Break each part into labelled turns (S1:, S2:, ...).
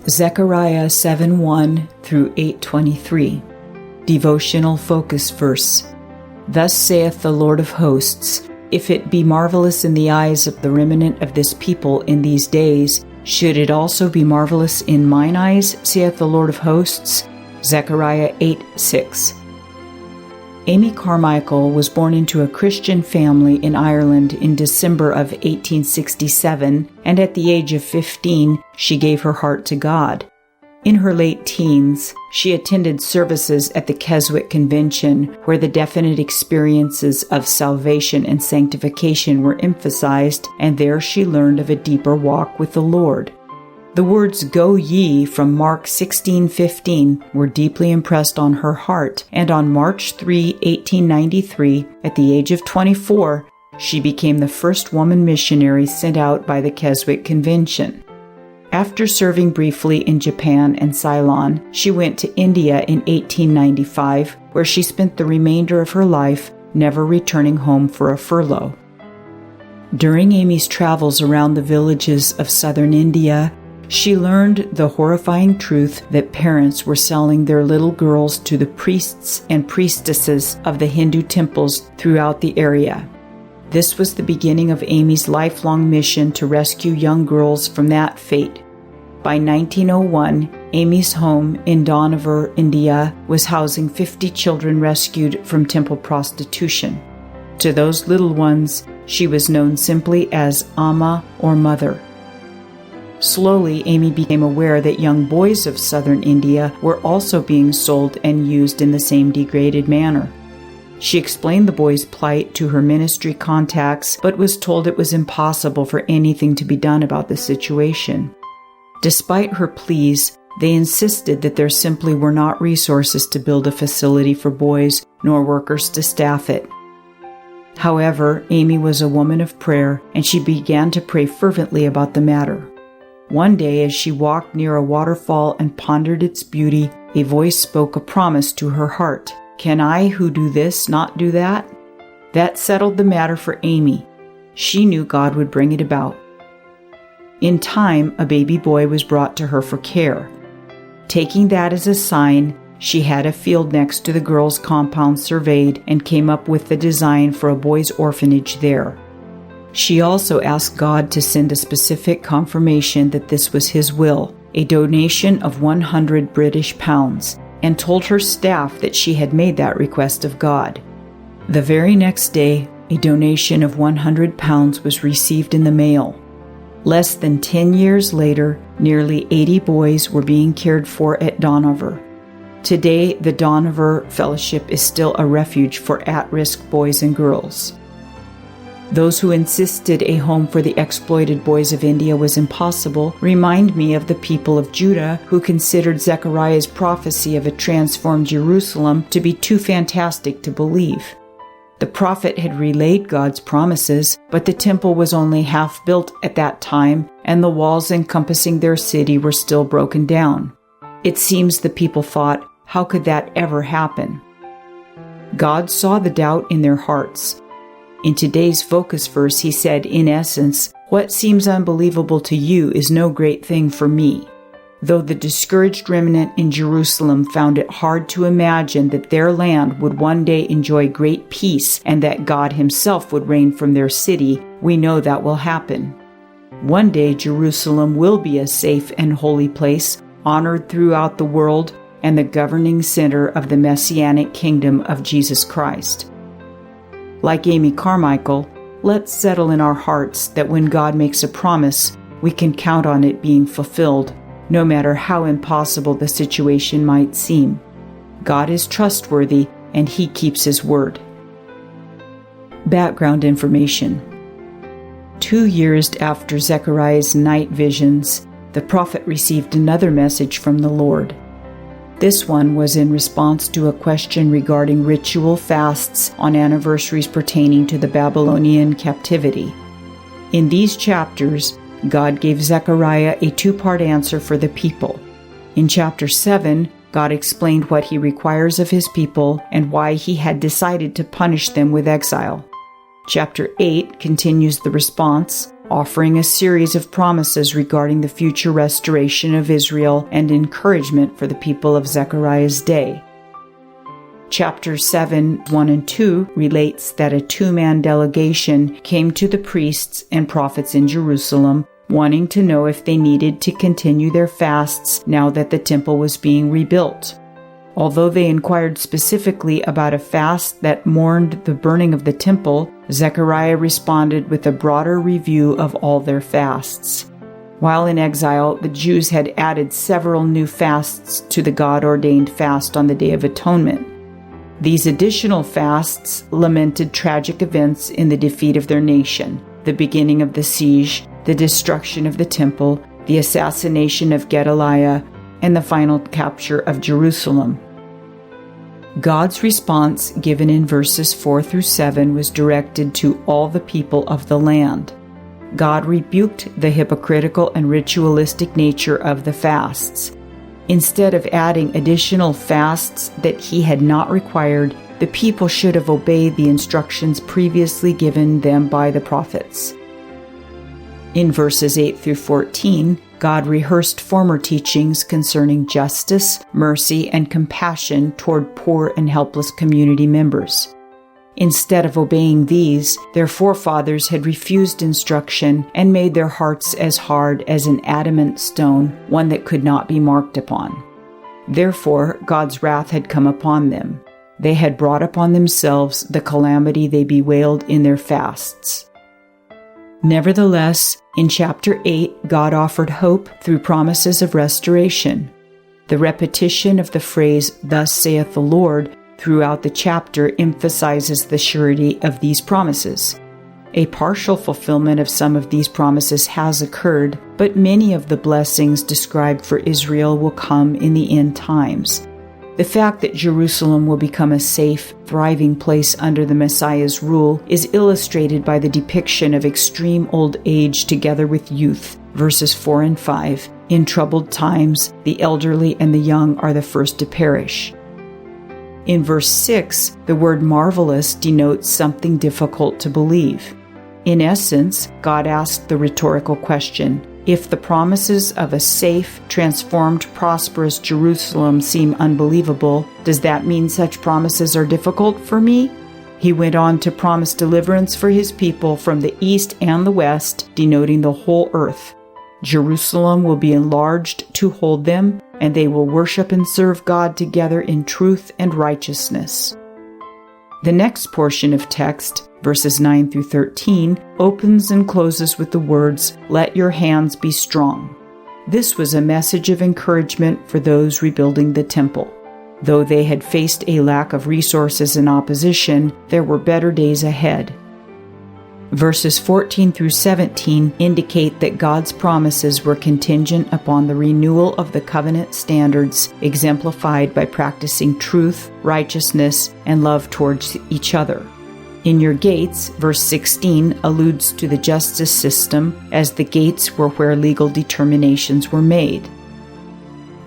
S1: Zechariah 7:1 through 8:23. Devotional focus verse. Thus saith the Lord of hosts, if it be marvelous in the eyes of the remnant of this people in these days, should it also be marvelous in mine eyes, saith the Lord of hosts? Zechariah 8:6. Amy Carmichael was born into a Christian family in Ireland in December of 1867, and at the age of 15, she gave her heart to God. In her late teens, she attended services at the Keswick Convention, where the definite experiences of salvation and sanctification were emphasized, and there she learned of a deeper walk with the Lord. The words "Go ye" from Mark 16:15 were deeply impressed on her heart, and on March 3, 1893, at the age of 24, she became the first woman missionary sent out by the Keswick Convention. After serving briefly in Japan and Ceylon, she went to India in 1895, where she spent the remainder of her life, never returning home for a furlough. During Amy's travels around the villages of southern India, she learned the horrifying truth that parents were selling their little girls to the priests and priestesses of the Hindu temples throughout the area. This was the beginning of Amy's lifelong mission to rescue young girls from that fate. By 1901, Amy's home in Dohnavur, India, was housing 50 children rescued from temple prostitution. To those little ones, she was known simply as Amma or Mother. Slowly, Amy became aware that young boys of southern India were also being sold and used in the same degraded manner. She explained the boys' plight to her ministry contacts, but was told it was impossible for anything to be done about the situation. Despite her pleas, they insisted that there simply were not resources to build a facility for boys, nor workers to staff it. However, Amy was a woman of prayer, and she began to pray fervently about the matter. One day, as she walked near a waterfall and pondered its beauty, a voice spoke a promise to her heart. "Can I, who do this, not do that?" That settled the matter for Amy. She knew God would bring it about. In time, a baby boy was brought to her for care. Taking that as a sign, she had a field next to the girls' compound surveyed and came up with the design for a boys' orphanage there. She also asked God to send a specific confirmation that this was His will, a donation of 100 British pounds, and told her staff that she had made that request of God. The very next day, a donation of 100 pounds was received in the mail. Less than 10 years later, nearly 80 boys were being cared for at Dohnavur. Today, the Dohnavur Fellowship is still a refuge for at-risk boys and girls. Those who insisted a home for the exploited boys of India was impossible remind me of the people of Judah who considered Zechariah's prophecy of a transformed Jerusalem to be too fantastic to believe. The prophet had relayed God's promises, but the temple was only half built at that time, and the walls encompassing their city were still broken down. It seems the people thought, how could that ever happen? God saw the doubt in their hearts. In today's focus verse, He said, in essence, what seems unbelievable to you is no great thing for me. Though the discouraged remnant in Jerusalem found it hard to imagine that their land would one day enjoy great peace and that God Himself would reign from their city, we know that will happen. One day Jerusalem will be a safe and holy place, honored throughout the world, and the governing center of the Messianic kingdom of Jesus Christ. Like Amy Carmichael, let's settle in our hearts that when God makes a promise, we can count on it being fulfilled, no matter how impossible the situation might seem. God is trustworthy, and He keeps His word. Background information. 2 years after Zechariah's night visions, the prophet received another message from the Lord. This one was in response to a question regarding ritual fasts on anniversaries pertaining to the Babylonian captivity. In these chapters, God gave Zechariah a two-part answer for the people. In chapter 7, God explained what He requires of His people and why He had decided to punish them with exile. Chapter 8 continues the response, offering a series of promises regarding the future restoration of Israel and encouragement for the people of Zechariah's day. Chapters 7, 1 and 2 relates that a two-man delegation came to the priests and prophets in Jerusalem, wanting to know if they needed to continue their fasts now that the temple was being rebuilt. Although they inquired specifically about a fast that mourned the burning of the temple, Zechariah responded with a broader review of all their fasts. While in exile, the Jews had added several new fasts to the God-ordained fast on the Day of Atonement. These additional fasts lamented tragic events in the defeat of their nation, the beginning of the siege, the destruction of the temple, the assassination of Gedaliah, and the final capture of Jerusalem. God's response, given in verses 4 through 7, was directed to all the people of the land. God rebuked the hypocritical and ritualistic nature of the fasts. Instead of adding additional fasts that he had not required, the people should have obeyed the instructions previously given them by the prophets. In verses 8 through 14, God rehearsed former teachings concerning justice, mercy, and compassion toward poor and helpless community members. Instead of obeying these, their forefathers had refused instruction and made their hearts as hard as an adamant stone, one that could not be marked upon. Therefore, God's wrath had come upon them. They had brought upon themselves the calamity they bewailed in their fasts. Nevertheless, in chapter 8, God offered hope through promises of restoration. The repetition of the phrase, "Thus saith the Lord," throughout the chapter emphasizes the surety of these promises. A partial fulfillment of some of these promises has occurred, but many of the blessings described for Israel will come in the end times. The fact that Jerusalem will become a safe, thriving place under the Messiah's rule is illustrated by the depiction of extreme old age together with youth, verses 4 and 5. In troubled times, the elderly and the young are the first to perish. In verse 6, the word marvellous denotes something difficult to believe. In essence, God asked the rhetorical question, if the promises of a safe, transformed, prosperous Jerusalem seem unbelievable, does that mean such promises are difficult for me? He went on to promise deliverance for his people from the east and the west, denoting the whole earth. Jerusalem will be enlarged to hold them, and they will worship and serve God together in truth and righteousness. The next portion of text, verses 9 through 13, opens and closes with the words, "Let your hands be strong." This was a message of encouragement for those rebuilding the temple. Though they had faced a lack of resources and opposition, there were better days ahead. Verses 14 through 17 indicate that God's promises were contingent upon the renewal of the covenant standards exemplified by practicing truth, righteousness, and love towards each other. In your gates, verse 16 alludes to the justice system, as the gates were where legal determinations were made.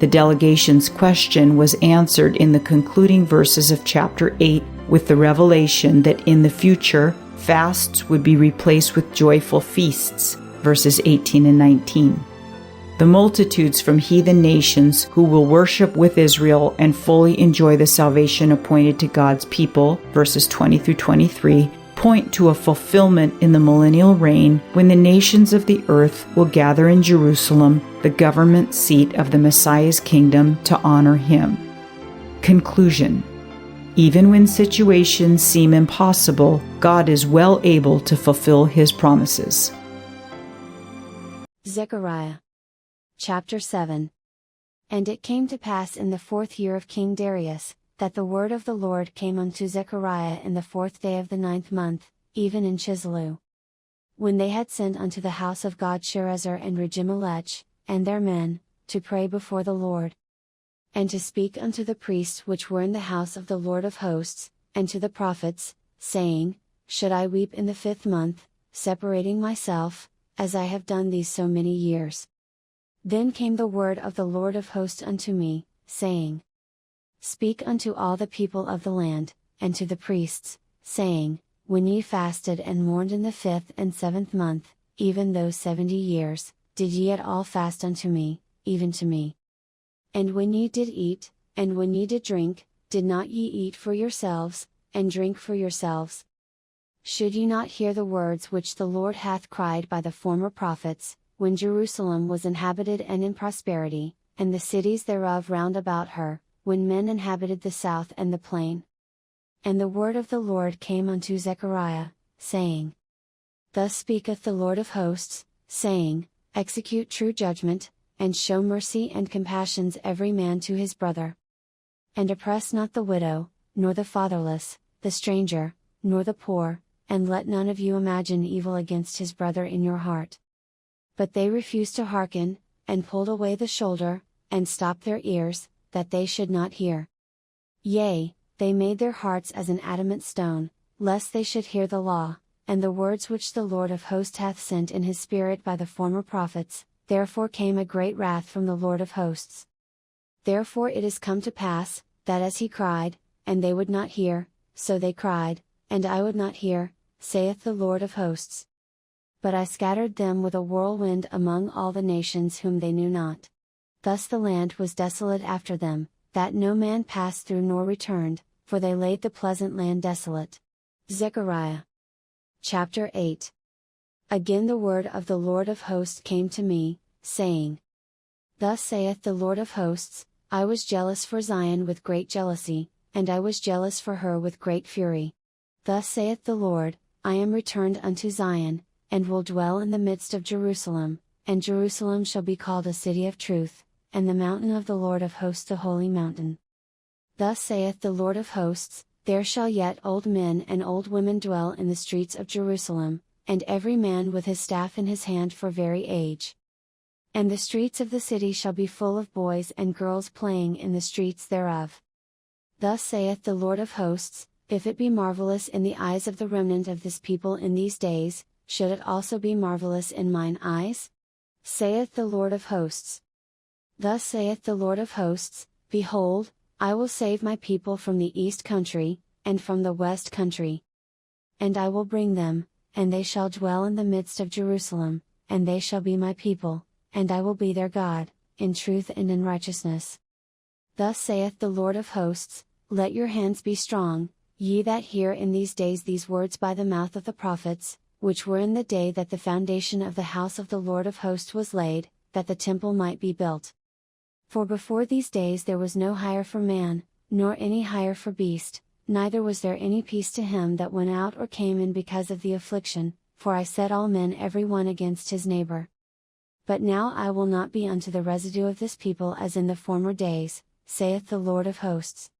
S1: The delegation's question was answered in the concluding verses of chapter 8 with the revelation that in the future, fasts would be replaced with joyful feasts, verses 18 and 19. The multitudes from heathen nations who will worship with Israel and fully enjoy the salvation appointed to God's people, verses 20 through 23, point to a fulfillment in the millennial reign when the nations of the earth will gather in Jerusalem, the government seat of the Messiah's kingdom, to honor him. Conclusion. Even when situations seem impossible, God is well able to fulfill his promises.
S2: Zechariah. Chapter 7. And it came to pass in the 4th year of King Darius, that the word of the Lord came unto Zechariah in the 4th day of the 9th month, even in Chisleu. When they had sent unto the house of God Sherezer and Regimelech, and their men, to pray before the Lord, and to speak unto the priests which were in the house of the Lord of hosts, and to the prophets, saying, Should I weep in the 5th month, separating myself, as I have done these so many years? Then came the word of the Lord of hosts unto me, saying, Speak unto all the people of the land, and to the priests, saying, When ye fasted and mourned in the 5th and 7th month, even those 70 years, did ye at all fast unto me, even to me. And when ye did eat, and when ye did drink, did not ye eat for yourselves, and drink for yourselves? Should ye not hear the words which the Lord hath cried by the former prophets, when Jerusalem was inhabited and in prosperity, and the cities thereof round about her, when men inhabited the south and the plain? And the word of the Lord came unto Zechariah, saying, Thus speaketh the Lord of hosts, saying, Execute true judgment, and show mercy and compassions every man to his brother. And oppress not the widow, nor the fatherless, the stranger, nor the poor, and let none of you imagine evil against his brother in your heart. But they refused to hearken, and pulled away the shoulder, and stopped their ears, that they should not hear. Yea, they made their hearts as an adamant stone, lest they should hear the law, and the words which the Lord of hosts hath sent in his Spirit by the former prophets. Therefore came a great wrath from the Lord of hosts. Therefore it is come to pass, that as he cried, and they would not hear, so they cried, and I would not hear, saith the Lord of hosts. But I scattered them with a whirlwind among all the nations whom they knew not. Thus the land was desolate after them, that no man passed through nor returned, for they laid the pleasant land desolate. Zechariah chapter 8. Again the word of the Lord of hosts came to me, saying, Thus saith the Lord of hosts, I was jealous for Zion with great jealousy, and I was jealous for her with great fury. Thus saith the Lord, I am returned unto Zion, and will dwell in the midst of Jerusalem, and Jerusalem shall be called a city of truth, and the mountain of the Lord of hosts a holy mountain. Thus saith the Lord of hosts, There shall yet old men and old women dwell in the streets of Jerusalem, and every man with his staff in his hand for very age. And the streets of the city shall be full of boys and girls playing in the streets thereof. Thus saith the Lord of hosts, If it be marvellous in the eyes of the remnant of this people in these days, should it also be marvellous in mine eyes? Saith the Lord of hosts. Thus saith the Lord of hosts, Behold, I will save my people from the east country, and from the west country. And I will bring them, and they shall dwell in the midst of Jerusalem, and they shall be my people, and I will be their God, in truth and in righteousness. Thus saith the Lord of hosts, Let your hands be strong, ye that hear in these days these words by the mouth of the prophets, which were in the day that the foundation of the house of the Lord of hosts was laid, that the temple might be built. For before these days there was no hire for man, nor any hire for beast, neither was there any peace to him that went out or came in because of the affliction, for I set all men every one against his neighbor. But now I will not be unto the residue of this people as in the former days, saith the Lord of hosts.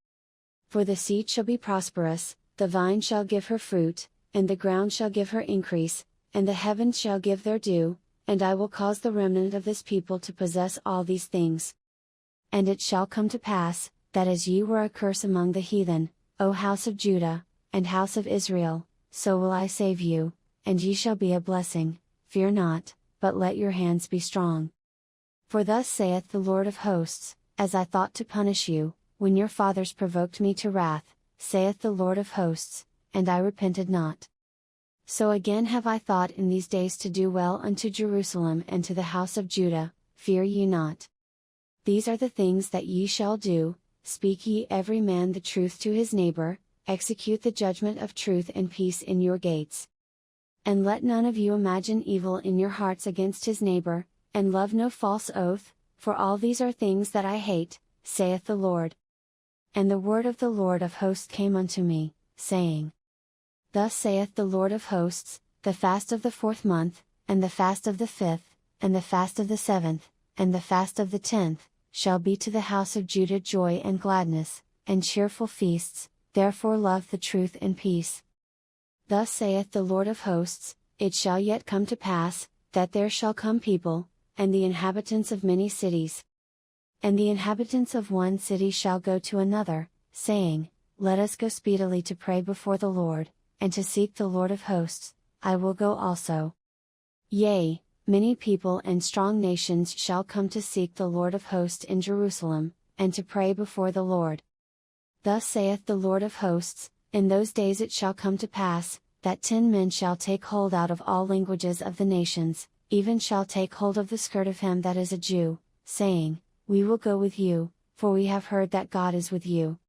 S2: For the seed shall be prosperous, the vine shall give her fruit, and the ground shall give her increase, and the heavens shall give their dew, and I will cause the remnant of this people to possess all these things. And it shall come to pass, that as ye were a curse among the heathen, O house of Judah, and house of Israel, so will I save you, and ye shall be a blessing. Fear not, but let your hands be strong. For thus saith the Lord of hosts, As I thought to punish you, when your fathers provoked me to wrath, saith the Lord of hosts, and I repented not. So again have I thought in these days to do well unto Jerusalem and to the house of Judah. Fear ye not. These are the things that ye shall do: speak ye every man the truth to his neighbor, execute the judgment of truth and peace in your gates. And let none of you imagine evil in your hearts against his neighbor, and love no false oath, for all these are things that I hate, saith the Lord. And the word of the Lord of hosts came unto me, saying, Thus saith the Lord of hosts, the fast of the 4th month, and the fast of the 5th, and the fast of the 7th, and the fast of the 10th, shall be to the house of Judah joy and gladness, and cheerful feasts. Therefore love the truth and peace. Thus saith the Lord of hosts, It shall yet come to pass, that there shall come people, and the inhabitants of many cities. And the inhabitants of one city shall go to another, saying, Let us go speedily to pray before the Lord, and to seek the Lord of hosts. I will go also. Yea, many people and strong nations shall come to seek the Lord of hosts in Jerusalem, and to pray before the Lord. Thus saith the Lord of hosts, In those days it shall come to pass, that 10 men shall take hold out of all languages of the nations, even shall take hold of the skirt of him that is a Jew, saying, We will go with you, for we have heard that God is with you,